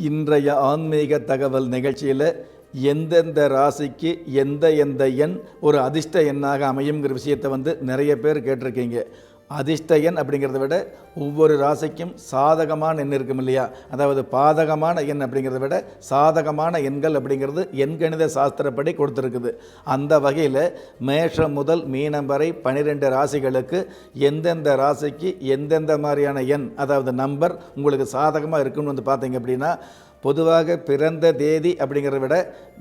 இன்றைய ஆன்மீக தகவல் நிகழ்ச்சியில் எந்தெந்த ராசிக்கு எந்த எண் ஒரு அதிர்ஷ்ட எண்ணாக அமையுங்கிற விஷயத்தை நிறைய பேர் கேட்டிருக்கீங்க. அதிர்ஷ்ட எண் அப்படிங்கிறத விட ஒவ்வொரு ராசிக்கும் சாதகமான எண் இருக்கும் இல்லையா, அதாவது பாதகமான எண் அப்படிங்கிறத விட சாதகமான எண்கள் அப்படிங்கிறது எண்கணித சாஸ்திரப்படி கொடுத்துருக்குது. அந்த வகையில் மேஷம் முதல் மீனம் வரை 12 ராசிகளுக்கு எந்தெந்த ராசிக்கு எந்தெந்த மாதிரியான எண், அதாவது நம்பர் உங்களுக்கு சாதகமாக இருக்குன்னு பார்த்தீங்க அப்படின்னா, பொதுவாக பிறந்த தேதி அப்படிங்கிறத விட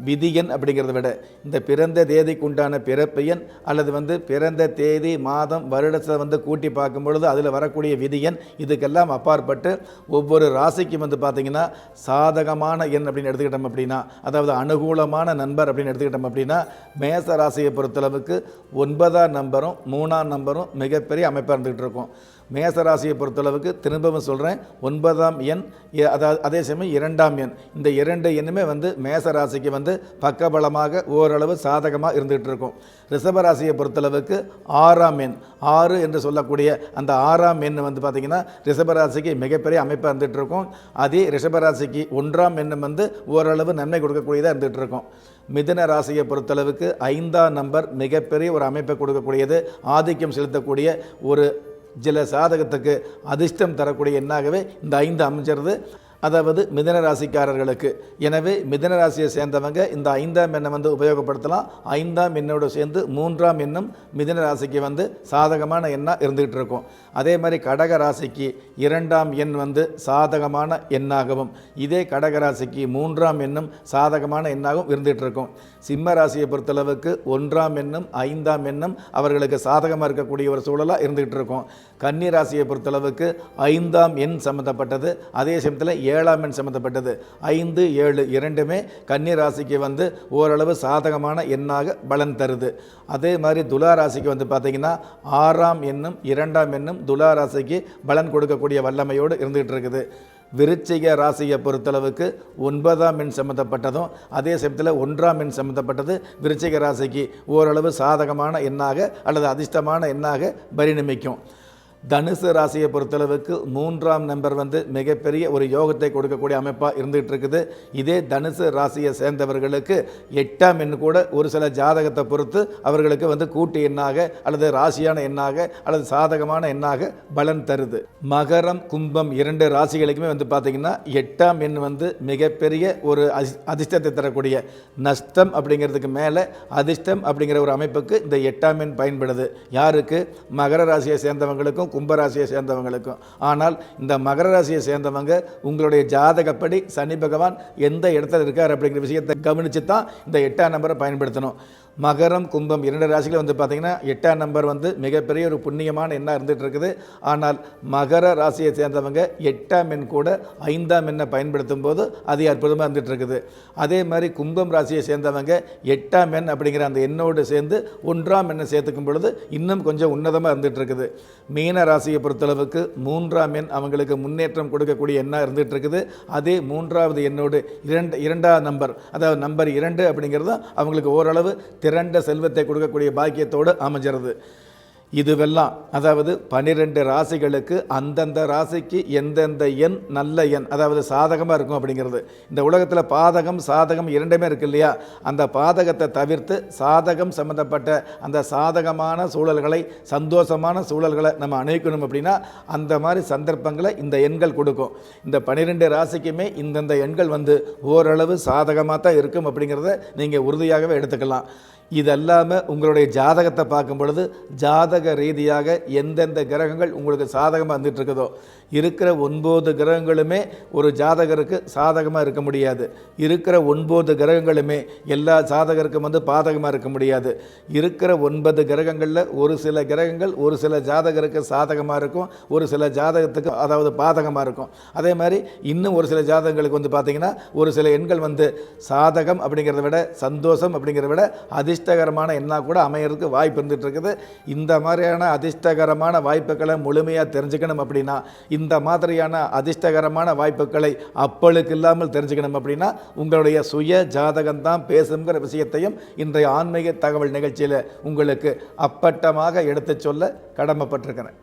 விதியன் அப்படிங்கிறத விட இந்த பிறந்த தேதிக்கு உண்டான பிறப்பு எண் அல்லது பிறந்த தேதி மாதம் வருடத்தை கூட்டி பார்க்கும் பொழுது அதில் வரக்கூடிய விதியன், இதுக்கெல்லாம் அப்பாற்பட்டு ஒவ்வொரு ராசிக்கும் பார்த்திங்கன்னா சாதகமான எண் அப்படின்னு எடுத்துக்கிட்டோம் அப்படின்னா, அதாவது அனுகூலமான நண்பர் அப்படின்னு எடுத்துக்கிட்டோம் அப்படின்னா, மேச ராசியை பொறுத்தளவுக்கு 9ஆம் நம்பரும் 3ஆம் நம்பரும் மிகப்பெரிய அமைப்பாக இருந்துகிட்டு இருக்கும். மேசராசியை பொறுத்தளவுக்கு திரும்பவும் சொல்கிறேன், 9ஆம் எண், அதாவது அதே சமயம் 2ஆம் எண், இந்த 2 எண்ணுமே மேசராசிக்கு பக்கபலமாக ஓரளவு சாதகமாக இருந்துகிட்டு இருக்கும். ரிஷபராசியை பொறுத்தளவுக்கு 6ஆம் எண், 6 என்று சொல்லக்கூடிய அந்த 6ஆம் எண் பார்த்திங்கன்னா ரிஷபராசிக்கு மிகப்பெரிய அமைப்பாக இருந்துகிட்டு இருக்கும். அதே ரிஷபராசிக்கு 1ஆம் எண் ஓரளவு நன்மை கொடுக்கக்கூடியதாக இருந்துகிட்டு இருக்கும். மிதுன ராசியை பொறுத்தளவுக்கு 5ஆம் நம்பர் மிகப்பெரிய ஒரு அமைப்பை கொடுக்கக்கூடியது, ஆதிக்கம் செலுத்தக்கூடிய ஒரு சில சாதகத்துக்கு அதிர்ஷ்டம் தரக்கூடிய எண்ணாகவே இந்த 5 அமைஞ்சிருது, அதாவது மிதுன ராசிக்காரர்களுக்கு. எனவே மிதுன ராசியை சேர்ந்தவங்க இந்த 5ஆம் எண்ணை உபயோகப்படுத்தலாம். 5ஆம் எண்ணோடு சேர்ந்து 3ஆம் எண்ணும் மிதுன ராசிக்கு சாதகமான எண்ணாக இருந்துகிட்டு இருக்கும். அதே மாதிரி கடக ராசிக்கு 2ஆம் எண் சாதகமான எண்ணாகவும், இதே கடக ராசிக்கு 3ஆம் எண்ணும் சாதகமான எண்ணாகவும் இருந்துகிட்டு இருக்கும். சிம்ம ராசியை பொறுத்தளவுக்கு 1ஆம் எண்ணும் 5ஆம் எண்ணும் அவர்களுக்கு சாதகமாக இருக்கக்கூடிய ஒரு சூழலாக இருந்துகிட்டு இருக்கும். கன்னி ராசியை பொறுத்தளவுக்கு 5ஆம் எண் சம்மந்தப்பட்டது, அதே சமயத்தில் 7ஆம் எண் சம்மந்தப்பட்டது. 5, 7 இரண்டுமே கன்னி ராசிக்கு ஓரளவு சாதகமான எண்ணாக பலன் தருது. அதே மாதிரி துலா ராசிக்கு பார்த்தீங்கன்னா 6ஆம் எண்ணும் 2ஆம் எண்ணும் துலா ராசிக்கு பலன் கொடுக்கக்கூடிய வல்லமையோடு இருந்துகிட்டு இருக்குது. விருச்சிக ராசியை பொறுத்தளவுக்கு 9ஆம் எண் சம்மந்தப்பட்டதும் அதே சமயத்தில் 1ஆம் எண் சம்மந்தப்பட்டது விருச்சிக ராசிக்கு ஓரளவு சாதகமான எண்ணாக அல்லது அதிர்ஷ்டமான எண்ணாக பரிணமிக்கும். தனுசு ராசியை பொறுத்தளவுக்கு 3ஆம் நம்பர் மிகப்பெரிய ஒரு யோகத்தை கொடுக்கக்கூடிய அமைப்பாக இருந்துகிட்டு இருக்குது. இதே தனுசு ராசியை சேர்ந்தவர்களுக்கு 8ஆம் எண் கூட ஒரு சில ஜாதகத்தை பொறுத்து அவர்களுக்கு கூட்டு எண்ணாக அல்லது ராசியான எண்ணாக அல்லது சாதகமான எண்ணாக பலன் தருது. மகரம் கும்பம் 2 ராசிகளுக்குமே பார்த்திங்கன்னா 8ஆம் எண் மிகப்பெரிய ஒரு அதிர்ஷ்டத்தை தரக்கூடிய, நஷ்டம் அப்படிங்கிறதுக்கு மேலே அதிர்ஷ்டம் அப்படிங்கிற ஒரு அமைப்புக்கு இந்த 8ஆம் எண் பயன்படுது. யாருக்கு? மகர ராசியை சேர்ந்தவங்களுக்கும் கும்பராசியை சேர்ந்தவங்களுக்கும். ஆனால் இந்த மகர ராசியை சேர்ந்தவங்க உங்களுடைய ஜாதகப்படி சனி பகவான் எந்த இடத்துல இருக்கார் அப்படிங்கிற விஷயத்தை கவனித்து தான் இந்த 8ஆம் நம்பரை பயன்படுத்தணும். மகரம் கும்பம் 2 ராசிகள் பார்த்தீங்கன்னா 8ஆம் நம்பர் மிகப்பெரிய ஒரு புண்ணியமான எண்ணாக இருந்துகிட்டு இருக்குது. ஆனால் மகர ராசியை சேர்ந்தவங்க 8ஆம் எண் கூட 5ஆம் எண்ணை பயன்படுத்தும் போது அது அற்புதமாக இருந்துகிட்டு இருக்குது. அதே மாதிரி கும்பம் ராசியை சேர்ந்தவங்க 8ஆம் எண் அப்படிங்கிற அந்த எண்ணோடு சேர்ந்து 1ஆம் எண்ணை சேர்த்துக்கும் பொழுது இன்னும் கொஞ்சம் உன்னதமாக இருந்துகிட்டு இருக்குது. மீன ராசியை பொறுத்தளவுக்கு 3ஆம் எண் அவங்களுக்கு முன்னேற்றம் கொடுக்கக்கூடிய எண்ணாக இருந்துகிட்டு இருக்குது. அதே 3ஆவது எண்ணோடு 2ஆம் நம்பர், அதாவது நம்பர் 2 அப்படிங்கிறது அவங்களுக்கு ஓரளவு திரண்ட செல்வத்தை கொடுக்கக்கூடிய பாக்கியத்தோடு அமைஞ்சிருது. இதுவெல்லாம் அதாவது 12 ராசிகளுக்கு அந்தந்த ராசிக்கு எந்தெந்த எண் நல்ல எண், அதாவது சாதகமாக இருக்கும் அப்படிங்கிறது. இந்த உலகத்தில் பாதகம் சாதகம் இரண்டுமே இருக்கு இல்லையா, அந்த பாதகத்தை தவிர்த்து சாதகம் சம்மந்தப்பட்ட அந்த சாதகமான சூழல்களை, சந்தோஷமான சூழல்களை நம்ம அணைக்கணும் அப்படின்னா அந்த மாதிரி சந்தர்ப்பங்களை இந்த எண்கள் கொடுக்கும். இந்த 12 ராசிக்குமே இந்தந்த எண்கள் ஓரளவு சாதகமாக தான் இருக்கும் அப்படிங்கிறத நீங்கள் உறுதியாகவே எடுத்துக்கலாம். இதெல்லாமல் உங்களுடைய ஜாதகத்தை பார்க்கும் பொழுது ஜாதக ரீதியாக எந்தெந்த கிரகங்கள் உங்களுக்கு சாதகமாக வந்துட்டு இருக்குதோ, இருக்கிற 9 கிரகங்களுமே ஒரு ஜாதகருக்கு சாதகமாக இருக்க முடியாது. இருக்கிற 9 கிரகங்களுமே எல்லா ஜாதகருக்கும் பாதகமாக இருக்க முடியாது. இருக்கிற 9 கிரகங்களில் ஒரு சில கிரகங்கள் ஒரு சில ஜாதகருக்கு சாதகமாக இருக்கும், ஒரு சில ஜாதகத்துக்கு அதாவது பாதகமாக இருக்கும். அதே மாதிரி இன்னும் ஒரு சில ஜாதகங்களுக்கு பார்த்திங்கன்னா ஒரு சில எண்கள் சாதகம் அப்படிங்கிறத விட சந்தோஷம் அப்படிங்கிறத விட அதிர்ஷ்டகரமான எண்ணாக கூட அமையறதுக்கு வாய்ப்பு இருந்துகிட்டு இருக்குது. இந்த மாதிரியான அதிர்ஷ்டகரமான வாய்ப்புகளை முழுமையாக தெரிஞ்சுக்கணும் அப்படின்னா, இந்த மாதிரியான அதிர்ஷ்டகரமான வாய்ப்புகளை அப்பளுக்கு இல்லாமல் தெரிஞ்சுக்கணும் அப்படின்னா உங்களுடைய சுய ஜாதகம்தான் பேசுங்கிற விஷயத்தையும் இன்றைய ஆன்மீக தகவல் நிகழ்ச்சியில் உங்களுக்கு அப்பட்டமாக எடுத்து சொல்ல கடமைப்பட்டிருக்கிறேன்.